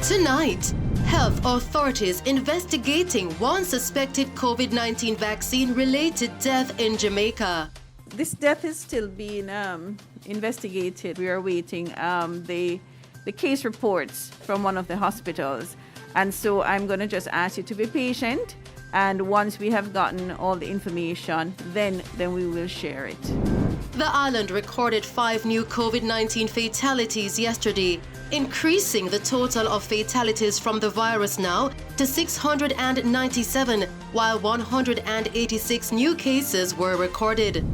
Tonight, health authorities investigating one suspected COVID-19 vaccine-related death in Jamaica. This death is still being investigated. We are waiting the case reports from one of the hospitals. And so I'm going to just ask you to be patient. And once we have gotten all the information, then we will share it. The island recorded 5 new COVID-19 fatalities yesterday, increasing the total of fatalities from the virus now to 697, while 186 new cases were recorded.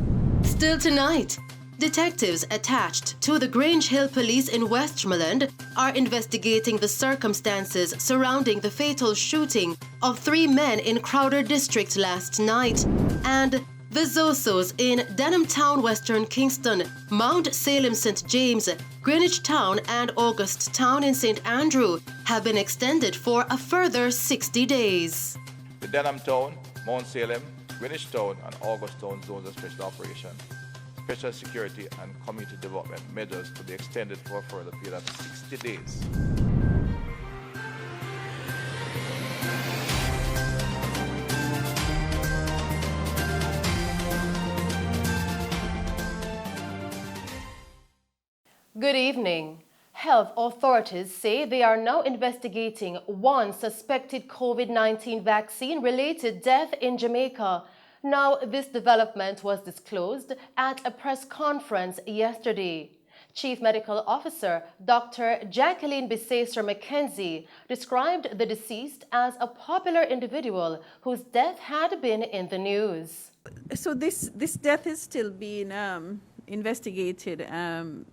Still tonight, detectives attached to the Grange Hill Police in Westmoreland are investigating the circumstances surrounding the fatal shooting of 3 men in Crowder District last night. And the Zosos in Denham Town, Western Kingston, Mount Salem St. James, Greenwich Town and August Town in St. Andrew have been extended for a further 60 days. The Denham Town, Mount Salem, Greenwich Town and August Town zones of special operation, special security and community development measures to be extended for a further period of 60 days. Good evening. Health authorities say they are now investigating one suspected COVID-19 vaccine-related death in Jamaica. Now, this development was disclosed at a press conference yesterday. Chief Medical Officer Dr. Jacqueline Bisaser McKenzie described the deceased as a popular individual whose death had been in the news. So this death is still being investigated,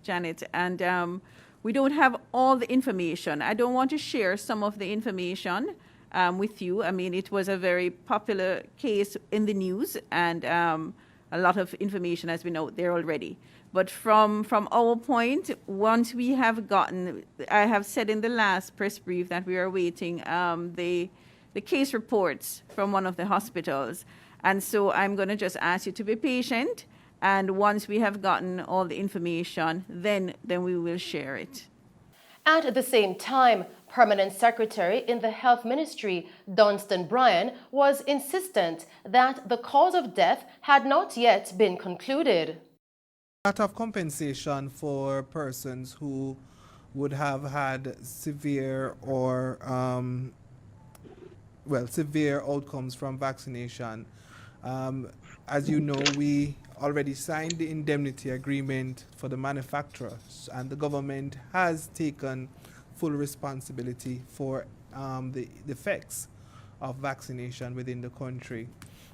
Janet, and we don't have all the information. I don't want to share some of the information with you. I mean, it was a very popular case in the news, and a lot of information has been out there already. But from our point, once we have gotten, I have said in the last press brief that we are waiting the case reports from one of the hospitals. And so I'm going to just ask you to be patient. And once we have gotten all the information, then we will share it. At the same time, Permanent Secretary in the Health Ministry, Dunstan Bryan, was insistent that the cause of death had not yet been concluded. A lot of compensation for persons who would have had severe or severe outcomes from vaccination. As you know, we already signed the indemnity agreement for the manufacturers, and the government has taken full responsibility for the effects of vaccination within the country.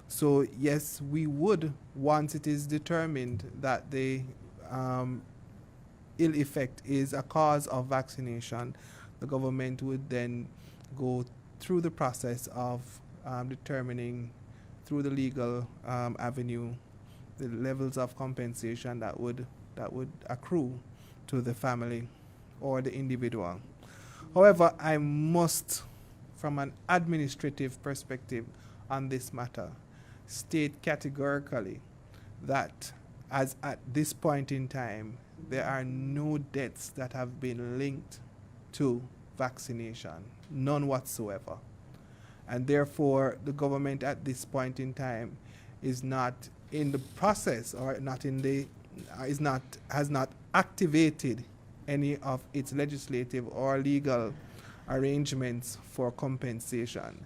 So yes, we would, once it is determined that the ill effect is a cause of vaccination, the government would then go through the process of determining through the legal avenue the levels of compensation that would accrue to the family or the individual. However, I must, from an administrative perspective on this matter, state categorically that as at this point in time, there are no deaths that have been linked to vaccination, none whatsoever. And therefore, the government at this point in time is not in the process or not in the has not activated any of its legislative or legal arrangements for compensation.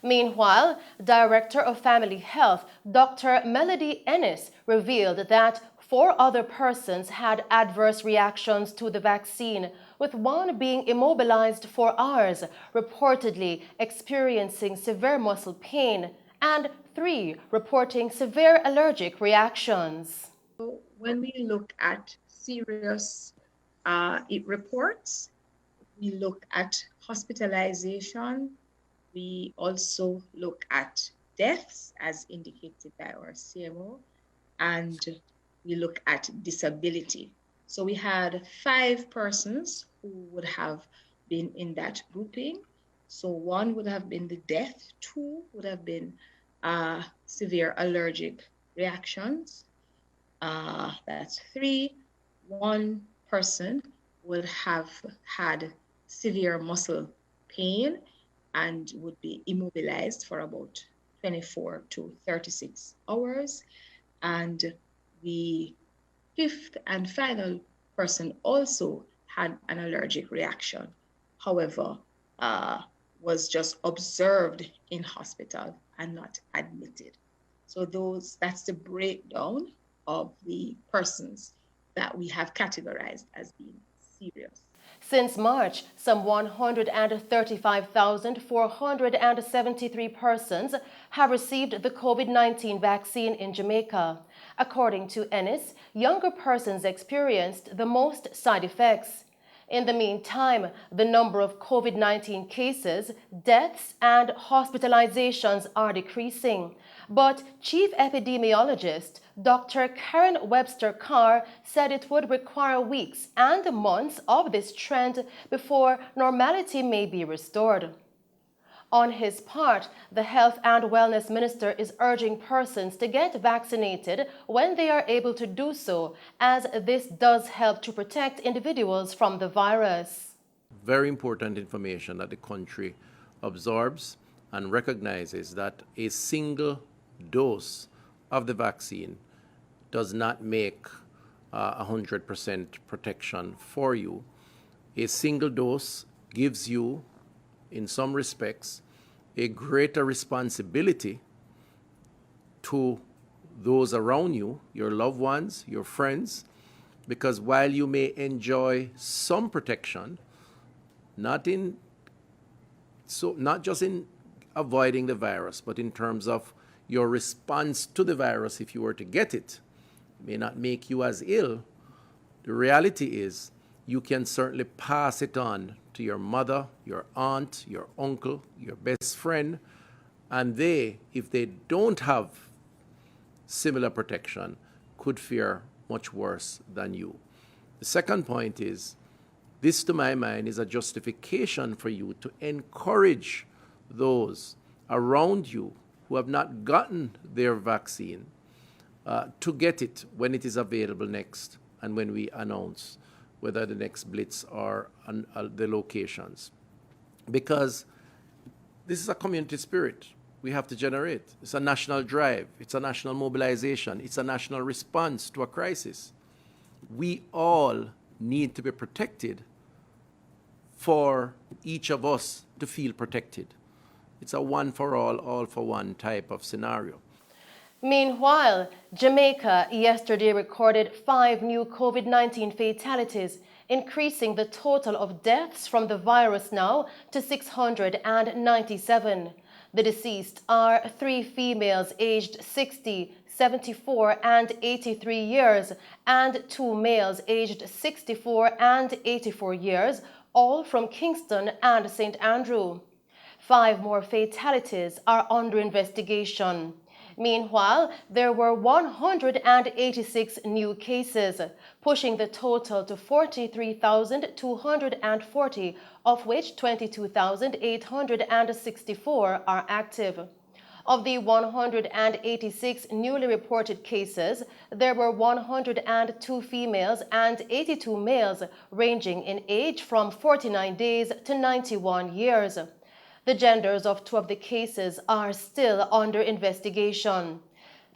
Meanwhile, Director of Family Health, Dr. Melody Ennis, revealed that 4 other persons had adverse reactions to the vaccine, with one being immobilized for hours, reportedly experiencing severe muscle pain, and 3 reporting severe allergic reactions. When we look at serious reports, we look at hospitalization, we also look at deaths as indicated by our CMO, and we look at disability. So we had 5 persons who would have been in that grouping. So 1 would have been the death, 2 would have been severe allergic reactions. That's 3. 1 person would have had severe muscle pain and would be immobilized for about 24 to 36 hours. And the fifth and final person also had an allergic reaction. However, was just observed in hospital and not admitted. So that's the breakdown of the persons that we have categorized as being serious. Since March, some 135,473 persons have received the COVID-19 vaccine in Jamaica. According to Ennis, younger persons experienced the most side effects. In the meantime, the number of COVID-19 cases, deaths, and hospitalizations are decreasing. But Chief Epidemiologist Dr. Karen Webster Carr said it would require weeks and months of this trend before normality may be restored. On his part, the Health and Wellness Minister is urging persons to get vaccinated when they are able to do so, as this does help to protect individuals from the virus. Very important information that the country absorbs and recognizes that a single dose of the vaccine does not make 100% protection for you. A single dose gives you, in some respects, a greater responsibility to those around you, your loved ones, your friends, because while you may enjoy some protection, not just in avoiding the virus, but in terms of your response to the virus if you were to get it, may not make you as ill. The reality is you can certainly pass it on to your mother, your aunt, your uncle, your best friend, and they, if they don't have similar protection, could fare much worse than you. The second point is, this to my mind is a justification for you to encourage those around you who have not gotten their vaccine to get it when it is available next and when we announce whether the next blitz or the locations. Because this is a community spirit we have to generate. It's a national drive. It's a national mobilization. It's a national response to a crisis. We all need to be protected for each of us to feel protected. It's a one for all for one type of scenario. Meanwhile, Jamaica yesterday recorded 5 new COVID-19 fatalities, increasing the total of deaths from the virus now to 697. The deceased are 3 females aged 60, 74, and 83 years, and 2 males aged 64 and 84 years, all from Kingston and St. Andrew. 5 more fatalities are under investigation. Meanwhile, there were 186 new cases, pushing the total to 43,240, of which 22,864 are active. Of the 186 newly reported cases, there were 102 females and 82 males, ranging in age from 49 days to 91 years. The genders of 2 of the cases are still under investigation.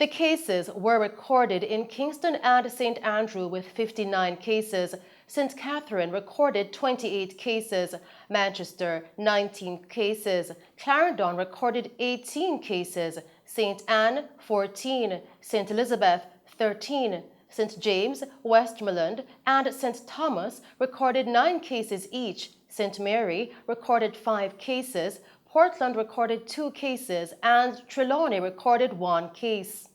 The cases were recorded in Kingston and St. Andrew with 59 cases, St. Catherine recorded 28 cases, Manchester 19 cases, Clarendon recorded 18 cases, St. Anne 14, St. Elizabeth 13, St. James, Westmoreland, and St. Thomas recorded 9 cases each. St. Mary recorded 5 cases, Portland recorded 2 cases, and Trelawney recorded 1 case.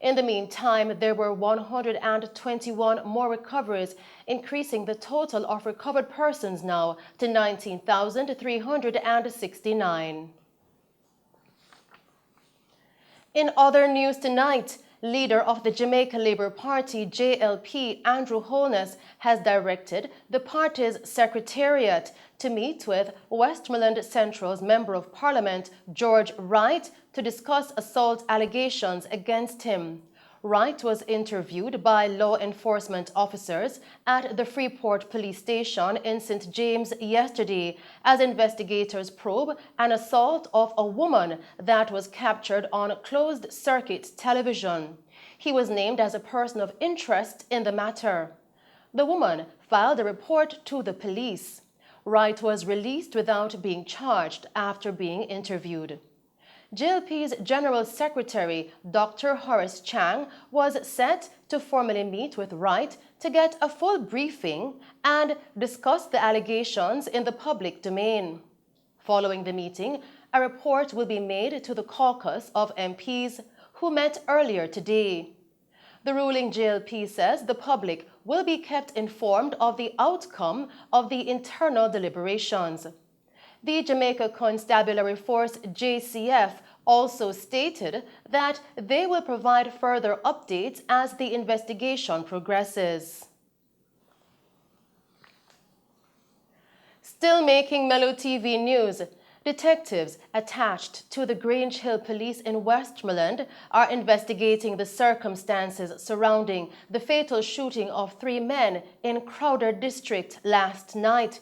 In the meantime, there were 121 more recoveries, increasing the total of recovered persons now to 19,369. In other news tonight, leader of the Jamaica Labour Party, JLP, Andrew Holness, has directed the party's secretariat to meet with Westmoreland Central's Member of Parliament, George Wright, to discuss assault allegations against him. Wright was interviewed by law enforcement officers at the Freeport Police Station in St. James yesterday as investigators probe an assault of a woman that was captured on closed-circuit television. He was named as a person of interest in the matter. The woman filed a report to the police. Wright was released without being charged after being interviewed. JLP's General Secretary, Dr. Horace Chang, was set to formally meet with Wright to get a full briefing and discuss the allegations in the public domain. Following the meeting, a report will be made to the caucus of MPs who met earlier today. The ruling JLP says the public will be kept informed of the outcome of the internal deliberations. The Jamaica Constabulary Force, JCF, also stated that they will provide further updates as the investigation progresses. Still making Mello TV news, detectives attached to the Grange Hill Police in Westmoreland are investigating the circumstances surrounding the fatal shooting of 3 men in Crowder District last night.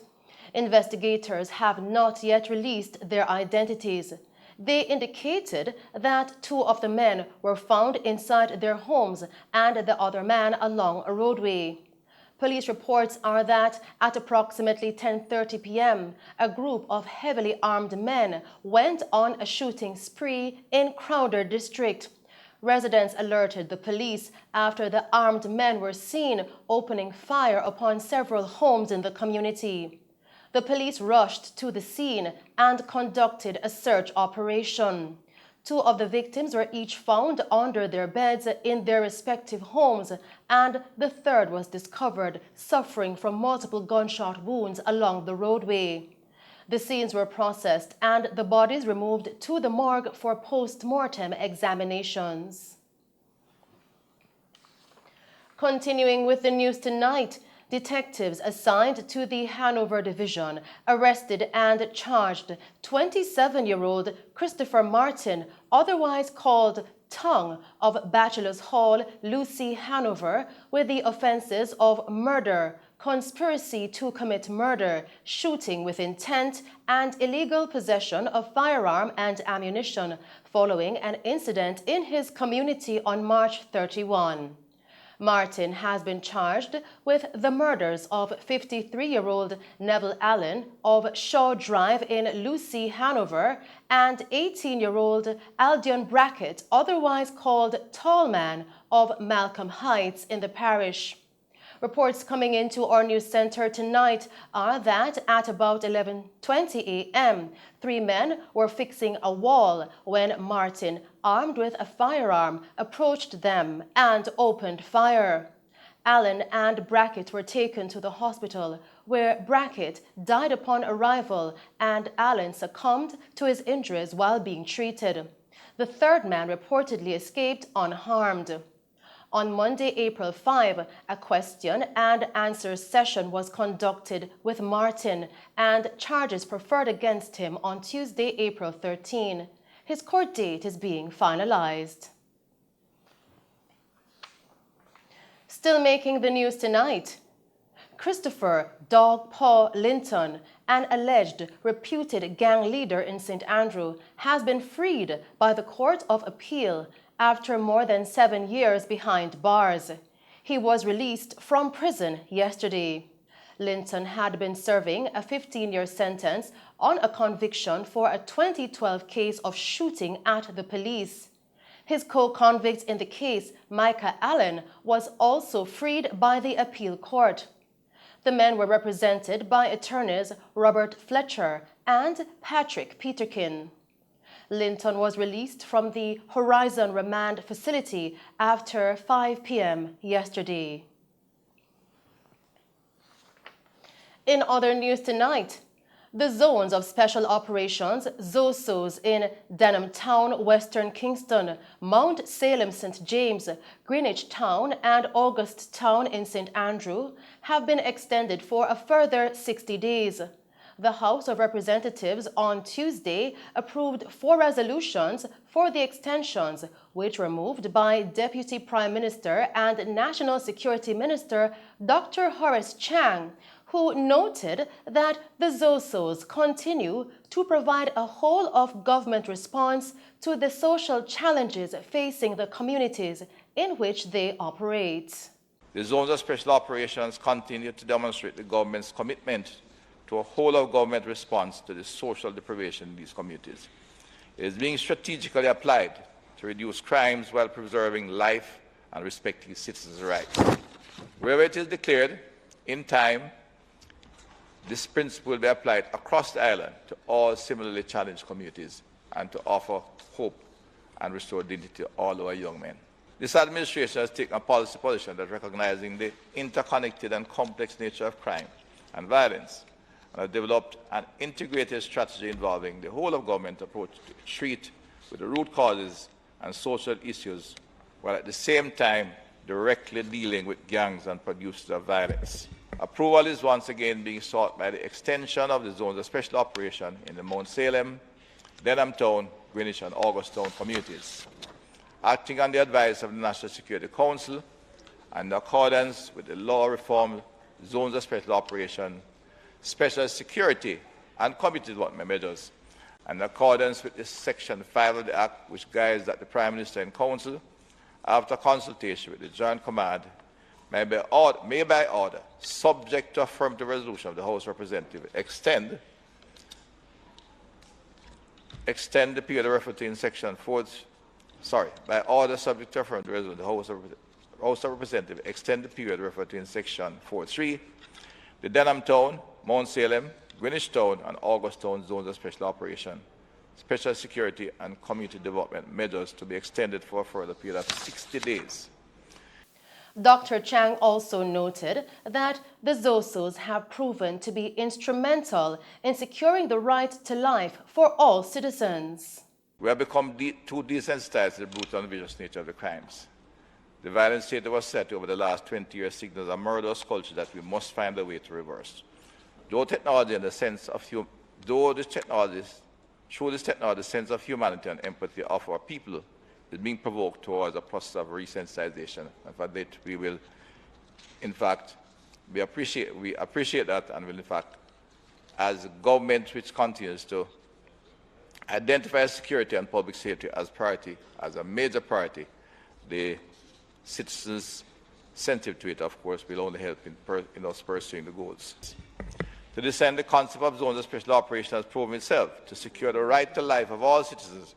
Investigators have not yet released their identities. They indicated that 2 of the men were found inside their homes and the other man along a roadway. Police reports are that at approximately 10:30 p.m., a group of heavily armed men went on a shooting spree in Crowder District. Residents alerted the police after the armed men were seen opening fire upon several homes in the community. The police rushed to the scene and conducted a search operation. 2 of the victims were each found under their beds in their respective homes, and the third was discovered suffering from multiple gunshot wounds along the roadway. The scenes were processed and the bodies removed to the morgue for post-mortem examinations. Continuing with the news tonight, detectives assigned to the Hanover Division arrested and charged 27-year-old Christopher Martin, otherwise called Tongue, of Bachelor's Hall, Lucy, Hanover, with the offenses of murder, conspiracy to commit murder, shooting with intent, and illegal possession of firearm and ammunition following an incident in his community on March 31. Martin has been charged with the murders of 53-year-old Neville Allen of Shaw Drive in Lucy, Hanover, and 18-year-old Aldion Brackett, otherwise called Tallman, of Malcolm Heights in the parish. Reports coming into our news center tonight are that at about 11:20 a.m., 3 men were fixing a wall when Martin, armed with a firearm, approached them and opened fire. Allen and Brackett were taken to the hospital, where Brackett died upon arrival and Allen succumbed to his injuries while being treated. The third man reportedly escaped unharmed. On Monday, April 5, a question and answer session was conducted with Martin and charges preferred against him on Tuesday, April 13. His court date is being finalized. Still making the news tonight, Christopher Dog Paw Linton, an alleged reputed gang leader in St. Andrew, has been freed by the Court of Appeal after more than 7 years behind bars. He was released from prison yesterday. Linton had been serving a 15-year sentence on a conviction for a 2012 case of shooting at the police. His co-convict in the case, Micah Allen, was also freed by the appeal court. The men were represented by attorneys Robert Fletcher and Patrick Peterkin. Linton was released from the Horizon Remand Facility after 5 p.m. yesterday. In other news tonight, the Zones of Special Operations, ZOSOs, in Denham Town, Western Kingston, Mount Salem St. James, Greenwich Town, and August Town in St. Andrew have been extended for a further 60 days. The House of Representatives on Tuesday approved 4 resolutions for the extensions, which were moved by Deputy Prime Minister and National Security Minister Dr. Horace Chang, who noted that the ZOSOs continue to provide a whole-of-government response to the social challenges facing the communities in which they operate. The zones of special operations continue to demonstrate the government's commitment to a whole-of-government response to the social deprivation in these communities. It is being strategically applied to reduce crimes while preserving life and respecting citizens' rights. Wherever it is declared in time, this principle will be applied across the island to all similarly challenged communities and to offer hope and restore dignity to all our young men. This administration has taken a policy position that recognizing the interconnected and complex nature of crime and violence, and have developed an integrated strategy involving the whole of government approach to treat with the root causes and social issues, while at the same time directly dealing with gangs and producers of violence. Approval is once again being sought by the extension of the zones of special operation in the Mount Salem, Denham Town, Greenwich and August Town communities. Acting on the advice of the National Security Council and in accordance with the law reform zones of special operation, special security and community development measures, and in accordance with Section 5 of the Act, which guides that the Prime Minister and Council, after consultation with the Joint Command, may by order, subject to affirmative resolution of the House of Representatives, extend the period referred to in Section 4. By order subject to affirmative resolution, the House of Representatives extend the period referred to in Section 4.3, the Denham Town, Mount Salem, Greenwich Town, and August Town zones of special operation, special security and community development measures to be extended for a further period of 60 days. Dr. Chang also noted that the ZOSOs have proven to be instrumental in securing the right to life for all citizens. We have become too desensitized to the brutal and vicious nature of the crimes. The violent state that was set over the last 20 years signals a murderous culture that we must find a way to reverse. Through this technology, the sense of humanity and empathy of our people is being provoked towards a process of resensitization. And for that, we will, in fact, we appreciate that, and will, in fact, as a government which continues to identify security and public safety as priority, as a major priority, the citizens sensitive to it, of course, will only help in us pursuing the goals. To this end, the concept of zones of special operation has proven itself to secure the right to life of all citizens,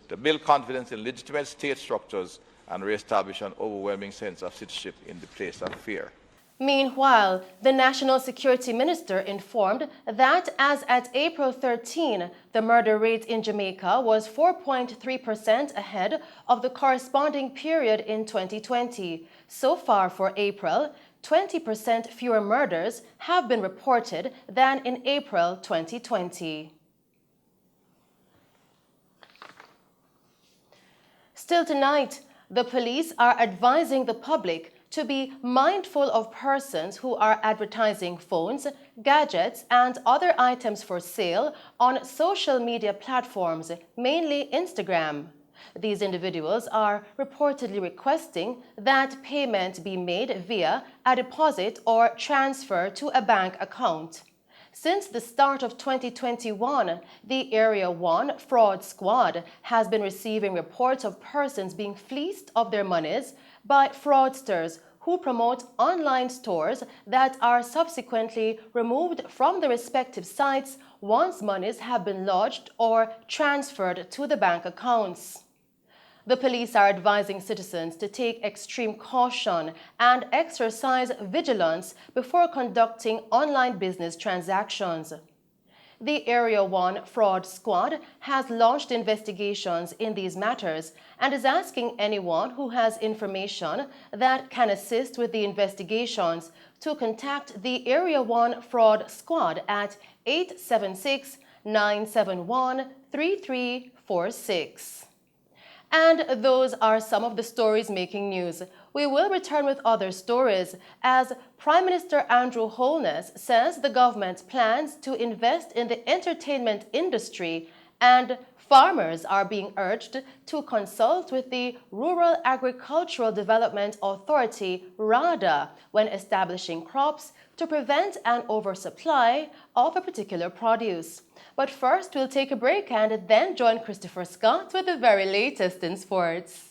to build confidence in legitimate state structures, and re-establish an overwhelming sense of citizenship in the place of fear. Meanwhile, the National Security Minister informed that as at April 13, the murder rate in Jamaica was 4.3% ahead of the corresponding period in 2020. So far for April, 20% fewer murders have been reported than in April 2020. Still tonight, the police are advising the public to be mindful of persons who are advertising phones, gadgets, and other items for sale on social media platforms, mainly Instagram. These individuals are reportedly requesting that payment be made via a deposit or transfer to a bank account. Since the start of 2021, the Area 1 Fraud Squad has been receiving reports of persons being fleeced of their monies by fraudsters who promote online stores that are subsequently removed from the respective sites once monies have been lodged or transferred to the bank accounts. The police are advising citizens to take extreme caution and exercise vigilance before conducting online business transactions. The Area 1 Fraud Squad has launched investigations in these matters and is asking anyone who has information that can assist with the investigations to contact the Area 1 Fraud Squad at 876-971-3346. And those are some of the stories making news. We will return with other stories as Prime Minister Andrew Holness says the government plans to invest in the entertainment industry and farmers are being urged to consult with the Rural Agricultural Development Authority, RADA, when establishing crops to prevent an oversupply of a particular produce. But first, we'll take a break and then join Christopher Scott with the very latest in sports.